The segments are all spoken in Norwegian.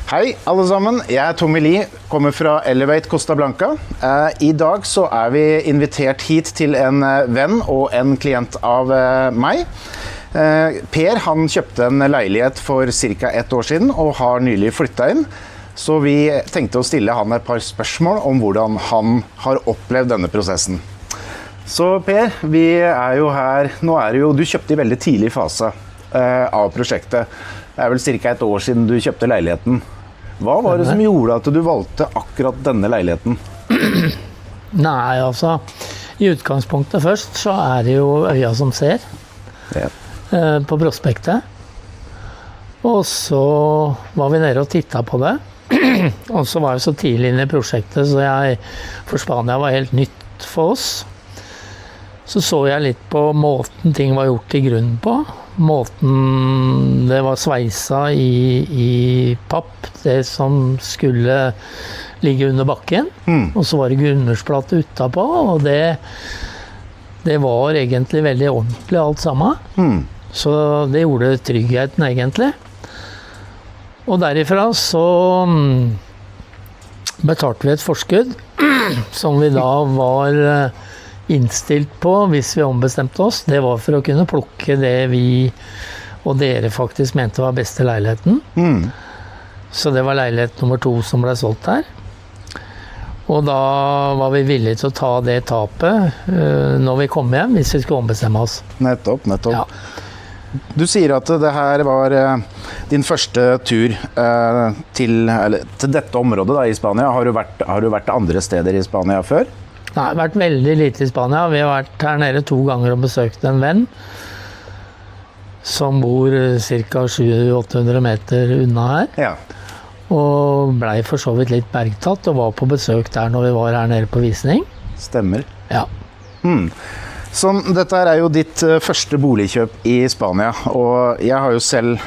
Hei alle sammen, jeg Tommy Lee, kommer fra Elevate Costa Blanca. I dag så vi invitert hit til en venn og en klient av meg. Per, han kjøpte en leilighet for cirka 1 år siden og har nylig flyttet inn. Så vi tenkte å stille han et par spørsmål om hvordan han har opplevd denne prosessen. Så Per, vi jo her, nå det jo, du kjøpte i veldig tidlig fase av prosjektet. Det vel cirka 1 år siden du kjøpte leiligheten. Hva var det som gjorde at du valgte akkurat denne leiligheten? Nei, altså, i utgangspunktet først så det jo øya som ser på prospektet. Og så var vi nede og tittet på det. Og så var jeg så tidlig inne i prosjektet, så for Spania var helt nytt for oss. Så jeg litt på måten ting var gjort i grunnen på. Måten det var sveisa i papp, det som skulle ligge under bakken. Og så var det grunnersplatte utapå, og det var egentlig veldig ordentlig alt sammen. Så det gjorde tryggheten egentlig. Og derifra så betalte vi et forskudd, som vi da var innstilt på hvis vi ombestemte oss. Det var for å kunne plukke det vi og dere faktisk mente var beste leiligheten. Så det var leilighet nummer 2 som ble solgt her. Og da var vi villige til å ta det tapet når vi kom hjem, hvis vi skulle ombestemme oss. Nettopp. Ja. Du sier at det her var din første tur til dette området da, i Spania. Har du vært andre steder i Spania før? Nei, jeg har vært veldig lite i Spania. Vi har vært her nede 2 ganger og besøkt en venn som bor ca. 700-800 meter unna her. Ja. Og ble for så vidt litt bergtatt og var på besøk der når vi var her nede på visning. Stemmer. Ja. Så dette jo ditt første boligkjøp i Spania, og jeg har jo selv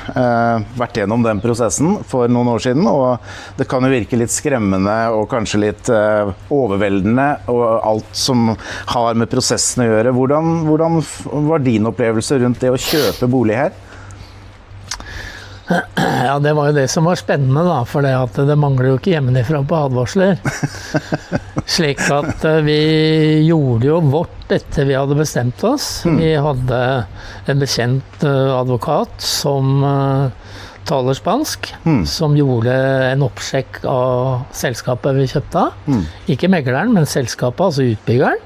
vært gjennom den prosessen for noen år siden, og det kan jo virke litt skremmende og kanskje litt overveldende, og alt som har med prosessen å gjøre. Hvordan var din opplevelse rundt det å kjøpe bolig her? Ja, det var jo det som var spennende da, for det mangler jo ikke hjemmefra på advarsler. Slik at vi gjorde jo vårt etter vi hadde bestemt oss. Vi hadde en bekjent advokat som taler spansk, som gjorde en oppsjekk av selskapet vi kjøpte av. Ikke megleren, men selskapet, altså utbyggeren.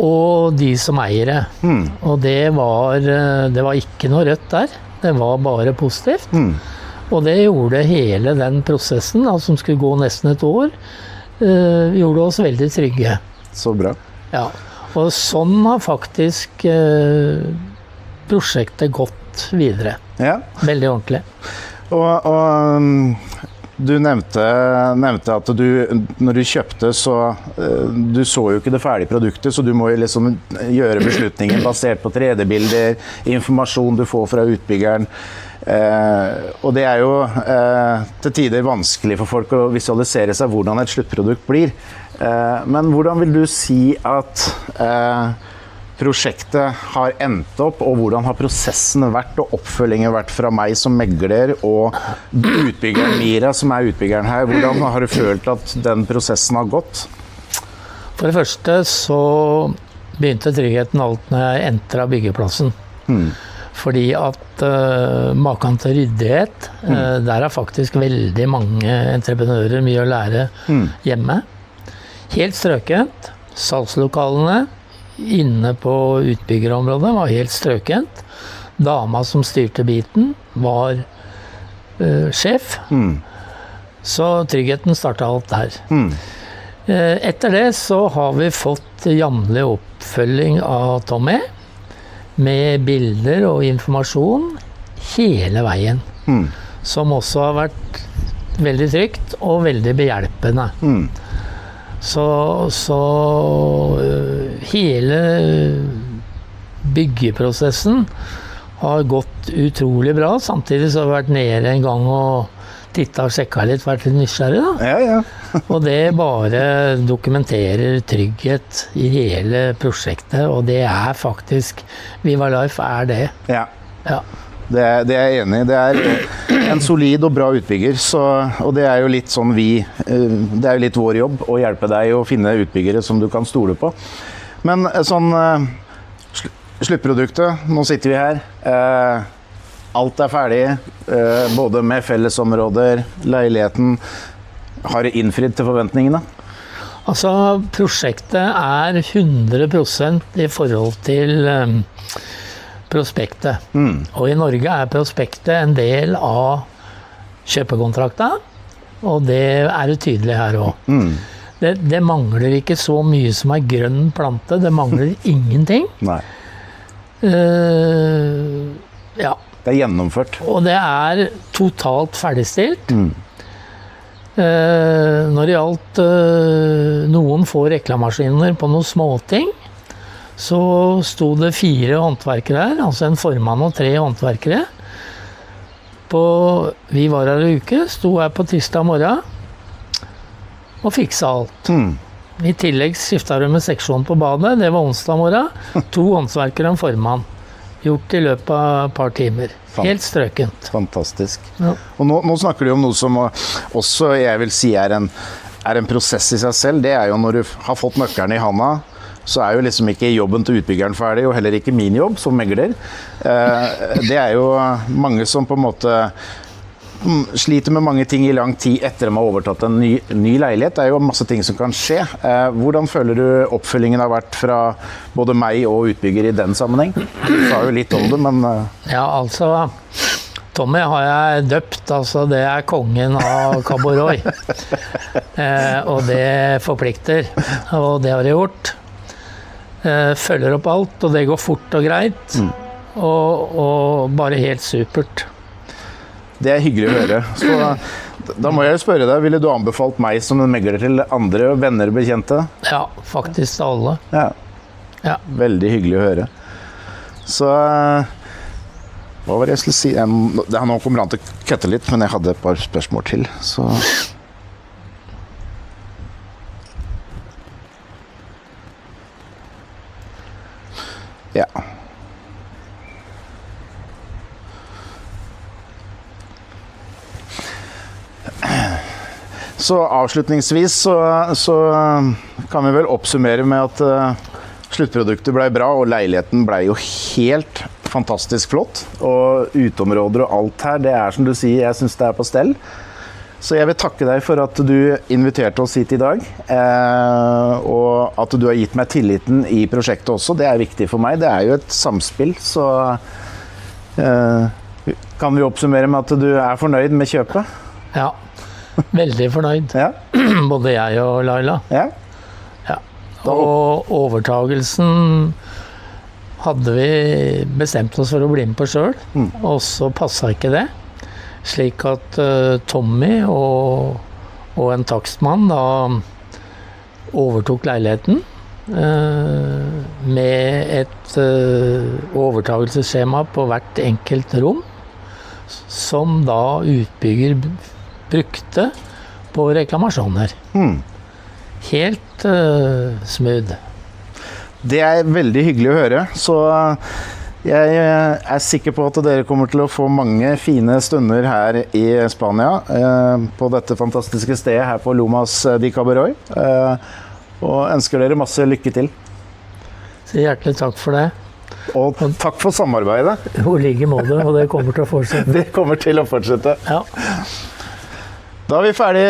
Og de som eier det. Og det var ikke noe rødt der. Det var bare positivt. Og det gjorde hele den prosessen, som skulle gå nesten 1 år, gjorde oss veldig trygge. Så bra. Ja. Og sånn har faktisk prosjektet gått videre. Ja. Veldig ordentlig. Og du nevnte at når du kjøpte, så du så jo ikke det ferdige produktet, så du må jo liksom gjøre beslutningen basert på 3D-bilder, informasjon du får fra utbyggeren. Og det jo til tider vanskelig for folk å visualisere seg hvordan et sluttprodukt blir. Men hvordan vil du si at prosjektet har endt opp, og hvordan har prosessen vært og oppfølgingen vært fra meg som megler og utbyggeren Mira, som utbyggeren her? Hvordan har du følt at den prosessen har gått? For det første så begynte tryggheten alt når jeg entret byggeplassen. Fordi at maken til ryddighet, der faktisk veldig mange entreprenører mye å lære hjemme. Helt strøkent, salgslokalene, inne på utbyggerområdet var helt strøkent. Dama som styrte biten var sjef. Så tryggheten startet alt der. Etter det så har vi fått jevnlig oppfølging av Tommy med bilder og informasjon hele veien. Som også har vært veldig trygt og veldig behjelpende. Så hele byggeprosessen har gått utrolig bra. Samtidig så har vi vært nede en gang og tittet og sjekket litt, vært litt nysgjerrig da. Ja. Og det bare dokumenterer trygghet i hele prosjektet, og det faktisk, Viva Life det. Ja. Det er jeg enig i. en solid og bra utbygger, og det er jo litt sånn det er jo litt vår jobb å hjelpe deg å finne utbyggere som du kan stole på. Men sånn sluttproduktet, nå sitter vi her. Alt er ferdig, både med fellesområder, leiligheten. Har det innfridd til forventningene? Altså, prosjektet er 100% i forhold til prospektet. Og i Norge er prospektet en del av kjøpekontrakta, og det er det tydelig her også. Det mangler ikke så mye som er grønn plante, det mangler ingenting. Nei. Ja. Det er gjennomført. Og det er totalt ferdigstilt. Når det gjaldt noen få reklamaskiner på noen småting, så sto det 4 håndverkere her, altså en formann og 3 håndverkere. Vi var her en uke, sto her på tirsdag morgen og fiksa alt. I tillegg skiftet de med seksjon på badet, det var onsdag morgen. 2 håndverkere og en formann. Gjort i løpet av et par timer. Helt strøkent. Fantastisk. Ja. Og nå snakker du om noe som også jeg vil si er en prosess i seg selv. Det er jo når du har fått nøkkelen i handa, så er jo liksom ikke jobben til utbyggeren ferdig, og heller ikke min jobb som megler. Det er jo mange som på en måte sliter med mange ting i lang tid etter at de har overtatt en ny leilighet. Det er jo masse ting som kan skje. Hvordan føler du oppfølgingen har vært fra både meg og utbygger i den sammenheng? Du sa jo litt om det, men... Ja, altså, Tommy har jeg døpt, altså det er kongen av Caboroy. Og det forplikter, og det har jeg gjort. Følger opp alt, og det går fort og greit. Og bare helt supert. Det er hyggelig å høre. Så da må jeg jo spørre deg, ville du anbefalt meg som en megler til andre venner og bekjente? Ja, faktisk alle. Ja. Ja. Veldig hyggelig å høre. Så hva var det jeg skulle si? Nå kommer han til å kutte litt, men jeg hadde et par spørsmål til. Så ja. Så avslutningsvis så kan vi vel oppsummere med at sluttproduktet ble bra, og leiligheten ble jo helt fantastisk flott. Og uteområder og alt her, det er som du sier, jeg synes det er på stell. Så jeg vil takke deg for at du inviterte oss hit i dag, og at du har gitt meg tilliten i prosjektet også. Det er viktig for meg, det er jo et samspill, så kan vi oppsummere med at du er fornøyd med kjøpet? Ja. Veldig fornøyd. Ja. Både jeg og Laila. Ja. Ja. Og overtagelsen hadde vi bestemt oss for å bli med på selv, og så passet ikke det. Slik at Tommy og en takstmann da overtok leiligheten med et overtagelsesskjema på hvert enkelt rom, som da utbygger brukte på reklamasjoner. Helt smooth. Det er veldig hyggelig å høre, så jeg er sikker på at dere kommer til å få mange fine stunder her i Spania, på dette fantastiske stedet her på Lomas de Caboroy, og ønsker dere masse lykke til. Så hjertelig takk for det. Og takk for samarbeidet. I like måte, og det kommer til å fortsette. Det kommer til å fortsette. Ja. Da er vi ferdige.